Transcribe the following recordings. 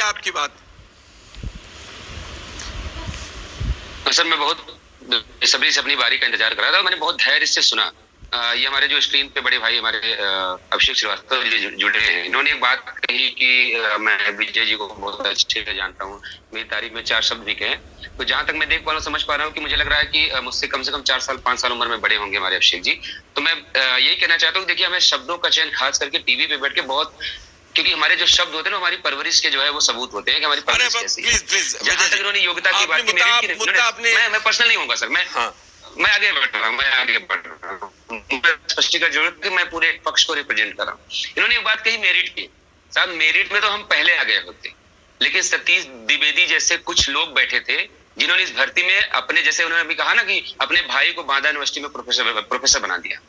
क्या आपकी बात? सर मैं बहुत बेसब्री से अपनी बारी का इंतजार कर रहा था, मैंने बहुत धैर्य से सुना। ये हमारे जो स्क्रीन पे बड़े भाई हमारे अभिषेक श्रीवास्तव जी जुड़े हैं, इन्होंने एक बात कही कि मैं विजय जी को बहुत अच्छे से जानता हूँ, मेरी तारीफ में 4 शब्द भी कहे। तो जहां तक मैं देख पा रहा हूँ, समझ पा रहा हूँ कि मुझे लग रहा है कि मुझसे कम से कम 4 साल 5 साल उम्र में बड़े होंगे हमारे अभिषेक जी। तो मैं यही कहना चाहता हूँ, देखिए हमें शब्दों का चयन खास करके टीवी पे बैठ के बहुत, क्योंकि हमारे जो शब्द होते हैं ना हमारी परवरिश के जो है वो सबूत होते हैं कि हमारी परवरिश कैसी है। प्लीज जहां तक इन्होंने योग्यता की बात की, मैं पर्सनल नहीं होगा सर, मैं आगे बढ़ रहा हूँ, स्पष्टीकरण जरूरत कि मैं पूरे पक्ष को रिप्रेजेंट कर रहा हूँ। इन्होंने एक बात कही मेरिट की, साहब मेरिट में तो हम पहले आ गए होते, लेकिन सतीश द्विवेदी जैसे कुछ लोग बैठे थे जिन्होंने इस भर्ती में अपने, जैसे उन्होंने अभी कहा ना कि अपने भाई को बांदा यूनिवर्सिटी में प्रोफेसर बना दिया,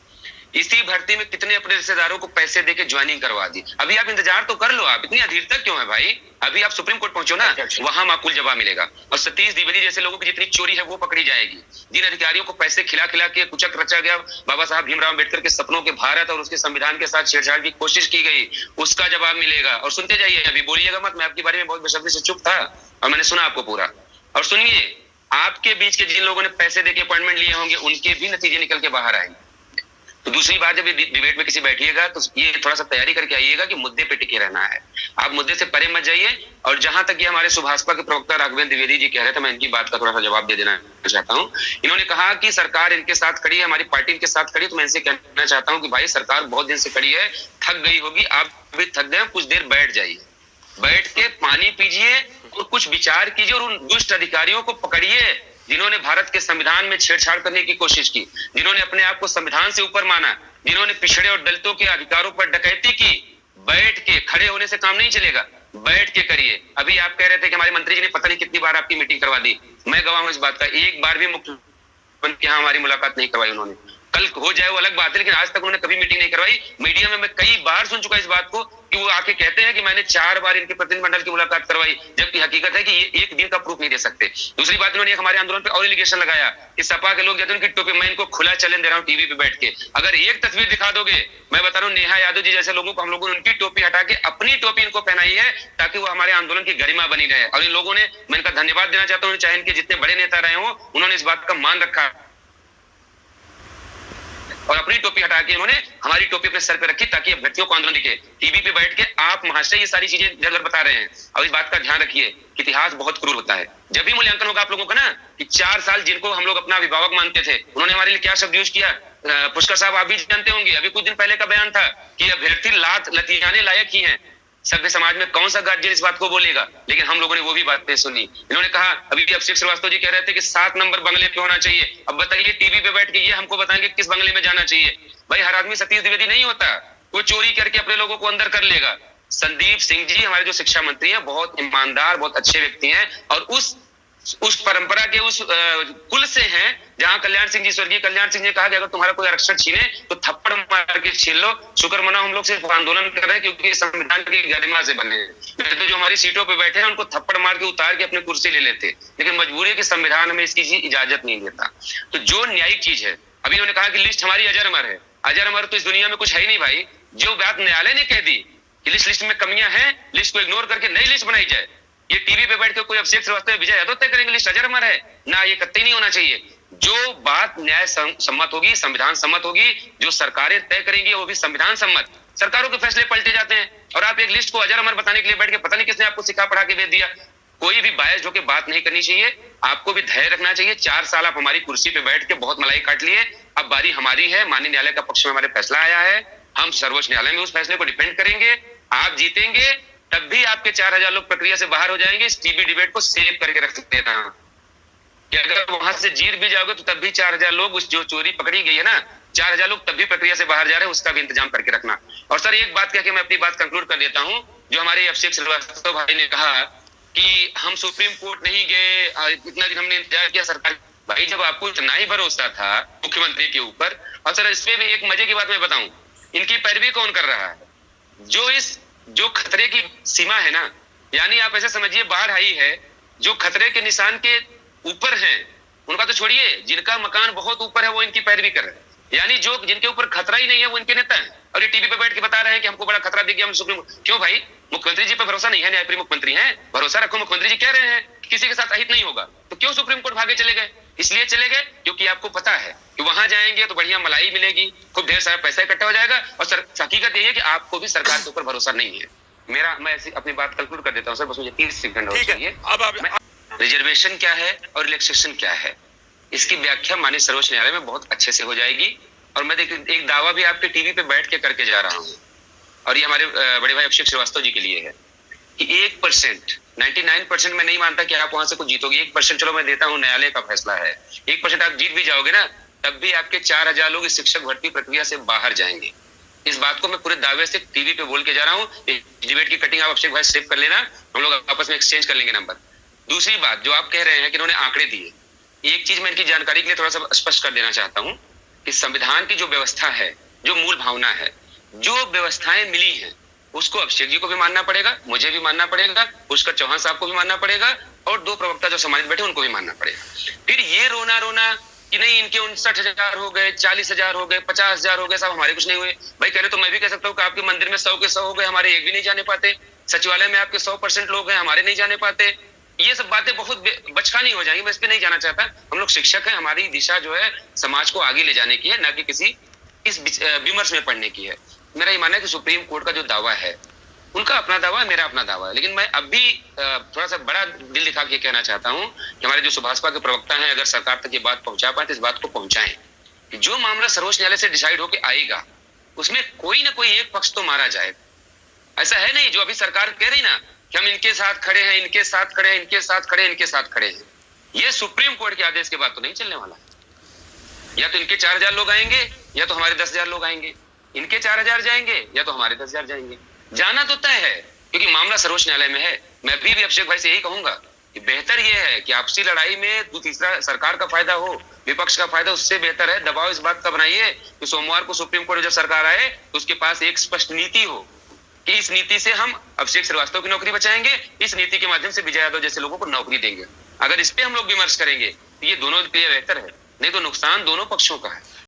इसी भर्ती में कितने अपने रिश्तेदारों को पैसे देके ज्वाइनिंग करवा दी। अभी आप इंतजार तो कर लो, आप इतनी अधीरता क्यों है भाई? अभी आप सुप्रीम कोर्ट पहुंचो ना, वहां माकूल जवाब मिलेगा। और सतीश द्विवेदी जैसे लोगों की जितनी चोरी है वो पकड़ी जाएगी। जिन अधिकारियों को पैसे खिला खिला के कुचक रचा गया, बाबा साहब भीमराव अम्बेडकर के सपनों के भारत और उसके संविधान के साथ छेड़छाड़ की कोशिश की गई, उसका जवाब मिलेगा। और सुनते जाइए, अभी बोलिएगा मत, मैं आपके बारे में बहुत बेशर्मी से चुप था और मैंने सुना आपको पूरा। और सुनिए, आपके बीच के जिन लोगों ने पैसे देके अपॉइंटमेंट लिए होंगे उनके भी नतीजे निकल के बाहर आएंगे। तो दूसरी बात, जब डिबेट में किसी बैठिएगा तो ये थोड़ा सा तैयारी करके आइएगा कि मुद्दे पे टिके रहना है, आप मुद्दे से परे मत जाइए। और जहां तक ये हमारे सुभाषपा के प्रवक्ता राघवेंद्र द्विवेदी जी कह रहे थे, मैं इनकी बात का थोड़ा सा जवाब दे देना चाहता हूँ। इन्होंने कहा कि सरकार इनके साथ खड़ी है, हमारी पार्टी इनके साथ खड़ी, तो मैं इनसे कहना चाहता हूँ कि भाई सरकार बहुत दिन से खड़ी है, थक गई होगी, आप भी थक गए, कुछ देर बैठ जाइए, बैठ के पानी पीजिए और कुछ विचार कीजिए और उन दुष्ट अधिकारियों को पकड़िए जिन्होंने भारत के संविधान में छेड़छाड़ करने की कोशिश की, जिन्होंने अपने आप को संविधान से ऊपर माना, जिन्होंने पिछड़े और दलितों के अधिकारों पर डकैती की। बैठ के, खड़े होने से काम नहीं चलेगा, बैठ के करिए। अभी आप कह रहे थे कि हमारे मंत्री जी ने पता नहीं कितनी बार आपकी मीटिंग करवा दी, मैं गवाह हूं इस बात का, एक बार भी मुख्यमंत्री के यहाँ हमारी मुलाकात नहीं करवाई उन्होंने। कल हो जाए वो अलग बात है, लेकिन आज तक उन्होंने कभी मीटिंग नहीं करवाई। मीडिया में मैं कई बार सुन चुका इस बात को कि वो आके कहते हैं कि मैंने 4 बार इनके प्रतिनिधिमंडल की मुलाकात करवाई, जबकि हकीकत है कि ये एक दिन का प्रूफ नहीं दे सकते। दूसरी बात, इन्होंने हमारे आंदोलन पे और एलिगेशन लगाया कि सपा के लोग कहते हैं उनकी टोपी, मैं इनको खुला चैलेंज दे रहा हूँ टीवी पे बैठ के, अगर एक तस्वीर दिखा दोगे, मैं बता रहा हूँ नेहा यादव जी जैसे लोगों को हम लोगों ने उनकी टोपी हटा के अपनी टोपी इनको पहनाई है ताकि वो हमारे आंदोलन की गरिमा बनी रहे। और इन लोगों ने, मैं इनका धन्यवाद देना चाहता हूँ, चाहे इनके जितने बड़े नेता रहे हो, उन्होंने इस बात का मान रखा और अपनी टोपी हटा के उन्होंने हमारी टोपी अपने सर पे रखी ताकि अभ्यर्थियों को आंदोलन दिखे। टीवी पे बैठ के आप महाशय ये सारी चीजें जगह बता रहे हैं। और इस बात का ध्यान रखिए कि इतिहास बहुत क्रूर होता है। जब भी मूल्यांकन होगा आप लोगों का ना, कि 4 साल जिनको हम लोग अपना अभिभावक मानते थे, उन्होंने हमारे लिए क्या शब्द यूज किया, पुष्कर साहब आप भी जानते होंगे, अभी कुछ दिन पहले का बयान था कि अभ्यर्थी लतियाने लायक ही है। सभ्य समाज में कौन सा गार्जियन इस बात को बोलेगा, लेकिन हम लोगों ने वो भी बातें सुनी। इन्होंने कहा, अभी अभिषेक श्रीवास्तव जी कह रहे थे कि 7 नंबर बंगले पे होना चाहिए। अब बताइए टीवी पे बैठ के ये हमको बताएंगे किस बंगले में जाना चाहिए। भाई हर आदमी सतीश द्विवेदी नहीं होता, वो चोरी करके अपने लोगों को अंदर कर लेगा। संदीप सिंह जी हमारे जो शिक्षा मंत्री हैं, बहुत ईमानदार, बहुत अच्छे व्यक्ति हैं और उस परंपरा के उस कुल से हैं जहां कल्याण सिंह जी, स्वर्गीय कल्याण सिंह जी ने कहा कि अगर तुम्हारा कोई आरक्षण छीने तो थप्पड़ मार के छीन लो। शुक्र मना हम लोग सिर्फ आंदोलन कर रहे हैं क्योंकि संविधान की गरिमा से बने हैं। तो जो हमारी सीटों पे बैठे हैं उनको थप्पड़ मार के उतार के अपनी कुर्सी ले लेते, लेकिन मजबूरी है कि संविधान हमें इसकी इजाजत नहीं देता। तो जो न्यायिक चीज है, अभी उन्होंने कहा कि लिस्ट हमारी अजर अमर है। अजर अमर तो इस दुनिया में कुछ है ही नहीं भाई। जो बात न्यायालय ने कह दी कि लिस्ट में कमियां हैं, लिस्ट को इग्नोर करके नई लिस्ट बनाई जाए, ये टीवी पे बैठ के कोई अभिषेक श्रीवास्तव विजय यादव तय करेंगे लिस्ट अजर अमर है ना, ये कतई नहीं होना चाहिए। जो बात न्याय सम्मत होगी, संविधान सम्मत होगी, जो सरकारें तय करेंगी वो भी संविधान सम्मत। सरकारों के फैसले पलटे जाते हैं और आप एक लिस्ट को अजर अमर बताने के लिए बैठ के, पता नहीं किसने आपको सिखा पढ़ा के भेज दिया। कोई भी बायस होकर बात नहीं करनी चाहिए, आपको भी धैर्य रखना चाहिए। 4 साल आप हमारी कुर्सी पे बैठ के बहुत मलाई काट लिए, अब बारी हमारी है। माननीय न्यायालय का पक्ष में हमारे फैसला आया है, हम सर्वोच्च न्यायालय में उस फैसले को डिफेंड करेंगे। आप जीतेंगे तब भी आपके 4000 लोग प्रक्रिया से बाहर हो जाएंगे। इस टीवी डिबेट को सेव करके रख देना कि अगर वहां से जीत भी जाओगे तो तब भी 4000 लोग, उस जो चोरी पकड़ी गई है ना, 4000 लोग तब भी प्रक्रिया से बाहर जा रहे हैं, उसका भी इंतजाम करके रखना। और सर एक बात कह के मैं अपनी बात कंक्लूड कर देता हूं। जो हमारे अभिषेक श्रीवास्तव भाई ने कहा कि हम सुप्रीम कोर्ट नहीं गए, इतना दिन हमने इंतजार किया सरकार, भाई जब आपको इतना ही भरोसा था मुख्यमंत्री के ऊपर, और सर इसमें भी एक मजे की बात मैं बताऊं, इनकी पैरवी कौन कर रहा है? जो खतरे की सीमा है ना, यानी आप ऐसे समझिए बाढ़ आई है, जो खतरे के निशान के ऊपर हैं उनका तो छोड़िए, जिनका मकान बहुत ऊपर है वो इनकी पैरवी कर रहे हैं। यानी जो जिनके ऊपर खतरा ही नहीं है वो इनके नेता हैं, और ये टीवी पे बैठ के बता रहे हैं कि हमको बड़ा खतरा दिख गया, हम सुप्रीम। क्यों भाई? मुख्यमंत्री जी पर भरोसा नहीं है, न्यायप्रिय मुख्यमंत्री हैं, भरोसा रखो, मुख्यमंत्री जी कह रहे हैं कि किसी के साथ अहित नहीं होगा, तो क्यों सुप्रीम कोर्ट भागे चले गए? इसलिए चले गए क्योंकि आपको पता है कि वहां जाएंगे तो बढ़िया मलाई मिलेगी, खूब ढेर सारा पैसा इकट्ठा हो जाएगा, और हकीकत यही है कि आपको भी सरकार के ऊपर भरोसा नहीं है। मैं ऐसी अपनी बात कंक्लूड कर देता हूँ सर, बस मुझे 30 सेकंड और चाहिए। अब रिजर्वेशन क्या है और रिलैक्सेशन क्या है, इसकी व्याख्या माननीय सर्वोच्च न्यायालय में बहुत अच्छे से हो जाएगी। और मैं देखिए एक दावा भी आपके टीवी पे बैठ के करके जा रहा हूँ, और ये हमारे बड़े भाई अभिषेक श्रीवास्तव जी के लिए है कि 1%, 99% मैं नहीं मानता कि आप वहां से कुछ जीतोगे, 1% चलो मैं देता हूं, न्यायालय का फैसला है, 1% आप जीत भी जाओगे ना, तब भी आपके 4000 लोग इस शिक्षक भर्ती प्रक्रिया से बाहर जाएंगे। इस बात को मैं पूरे दावे से टीवी पे बोल के जा रहा हूँ। डिबेट की कटिंग आप अभिषेक भाई सेव कर लेना, हम लोग आपस में एक्सचेंज कर लेंगे नंबर। दूसरी बात जो आप कह रहे हैं कि इन्होंने आंकड़े दिए, एक चीज मैं इनकी जानकारी के लिए थोड़ा सा स्पष्ट कर देना चाहता हूँ कि संविधान की जो व्यवस्था है, जो मूल भावना है, जो व्यवस्थाएं मिली हैं, उसको अभिषेक जी को भी मानना पड़ेगा, मुझे भी मानना पड़ेगा, पुष्कर चौहान साहब को भी मानना पड़ेगा, और 2 प्रवक्ता जो सम्मानित बैठे उनको भी मानना पड़ेगा। फिर ये रोना कि नहीं इनके 59,000 हो गए, 40,000 हो गए, 50,000 हो गए, साहब हमारे कुछ नहीं हुए। भाई कह रहे तो मैं भी कह सकता हूँ कि आपके मंदिर में 100 के 100 हो गए, हमारे एक भी नहीं जाने पाते। सचिवालय में आपके 100% लोग हैं, हमारे नहीं जाने पाते। ये सब बातें बहुत बचकानी हो जाएंगी, मैं इस पे नहीं जाना चाहता। हम लोग शिक्षक हैं, हमारी दिशा जो है समाज को आगे ले जाने की है, ना कि किसी इस विमर्श में पढ़ने की है। मेरा ये मानना है कि सुप्रीम कोर्ट का जो दावा है, उनका अपना दावा है, मेरा अपना दावा है, लेकिन मैं अब भी थोड़ा सा बड़ा दिल दिखा के कहना चाहता हूं कि हमारे जो सुभाषपा के प्रवक्ता हैं, अगर सरकार तक ये बात पहुंचा पाए तो इस बात को पहुंचाएं कि जो मामला सर्वोच्च न्यायालय से डिसाइड होके आएगा उसमें कोई ना कोई एक पक्ष तो मारा जाए। ऐसा है नहीं जो अभी सरकार कह रही ना कि हम इनके साथ खड़े हैं, इनके साथ खड़े हैं, इनके साथ खड़े हैं, इनके साथ खड़े हैं। ये सुप्रीम कोर्ट के आदेश के बाद तो नहीं चलने वाला। या तो इनके 4000 लोग आएंगे या तो हमारे 10,000 लोग आएंगे, इनके 4000 जाएंगे या तो हमारे 10,000 जाएंगे। जाना तो तय है क्योंकि मामला सर्वोच्च न्यायालय में है। मैं भी अभिषेक भाई से यही कहूंगा कि बेहतर यह है कि आपसी लड़ाई में जो तीसरा सरकार का फायदा हो, विपक्ष का फायदा, उससे बेहतर है दबाव इस बात का बनाइए कि सोमवार को सुप्रीम कोर्ट जब सरकार आए तो उसके पास एक स्पष्ट नीति हो कि इस नीति से हम अभिषेक श्रीवास्तव की नौकरी बचाएंगे, इस नीति के माध्यम से विजय यादव जैसे लोगों को नौकरी देंगे। अगर इस पे हम लोग विमर्श करेंगे तो ये दोनों के लिए बेहतर है, नहीं तो नुकसान दोनों पक्षों का है।